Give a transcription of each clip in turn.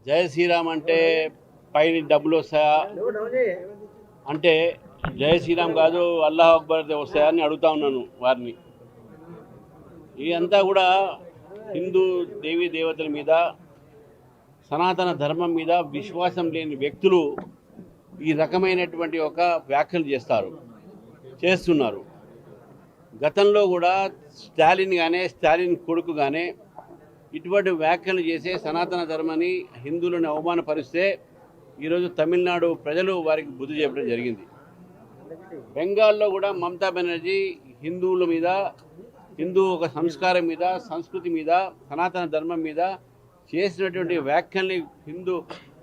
జై శ్రీరామ్ అంటే పైన డబ్బులు వస్తాయా అంటే జై శ్రీరామ్ కాదు అల్లాహ్ అక్బర్ వస్తాయా అని అడుగుతా ఉన్నాను వారిని. ఇదంతా కూడా హిందూ దేవీ దేవతల మీద, సనాతన ధర్మం మీద విశ్వాసం లేని వ్యక్తులు ఈ రకమైనటువంటి ఒక వ్యాఖ్యలు చేస్తున్నారు. గతంలో కూడా స్టాలిన్ కొడుకు కానీ ఇటువంటి వ్యాఖ్యలు చేసే సనాతన ధర్మాన్ని, హిందువులను అవమానపరిస్తే ఈరోజు తమిళనాడు ప్రజలు వారికి బుద్ధి చెప్పడం జరిగింది. బెంగాల్లో కూడా మమతా బెనర్జీ హిందువుల మీద, హిందూ ఒక సంస్కారం మీద, సంస్కృతి మీద, సనాతన ధర్మం మీద చేసినటువంటి వ్యాఖ్యల్ని హిందూ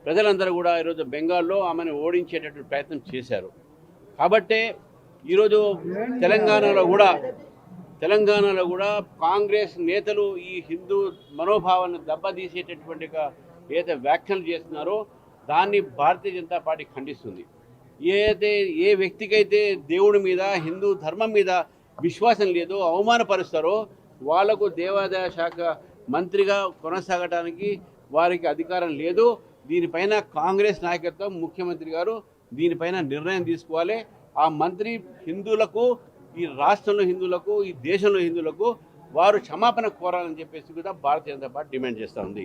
ప్రజలందరూ కూడా ఈరోజు బెంగాల్లో ఆమెను ఓడించేటటువంటి ప్రయత్నం చేశారు. కాబట్టే ఈరోజు తెలంగాణలో కూడా కాంగ్రెస్ నేతలు ఈ హిందూ మనోభావాన్ని దెబ్బతీసేటటువంటి ఏదైతే వ్యాఖ్యలు చేస్తున్నారో దాన్ని భారతీయ జనతా పార్టీ ఖండిస్తుంది. ఏ వ్యక్తికైతే దేవుడి మీద, హిందూ ధర్మం మీద విశ్వాసం లేదో, అవమానపరుస్తారో వాళ్లకు దేవాదాయ శాఖ మంత్రిగా కొనసాగడానికి వారికి అధికారం లేదు. దీనిపైన కాంగ్రెస్ నాయకత్వం, ముఖ్యమంత్రి గారు దీనిపైన నిర్ణయం తీసుకోవాలి. ఆ మంత్రి హిందువులకు, ఈ రాష్ట్రంలో హిందువులకు, ఈ దేశంలో హిందువులకు వారు క్షమాపణ కోరాలని చెప్పేసి కూడా భారతీయ జనతా పార్టీ డిమాండ్ చేస్తూ ఉంది.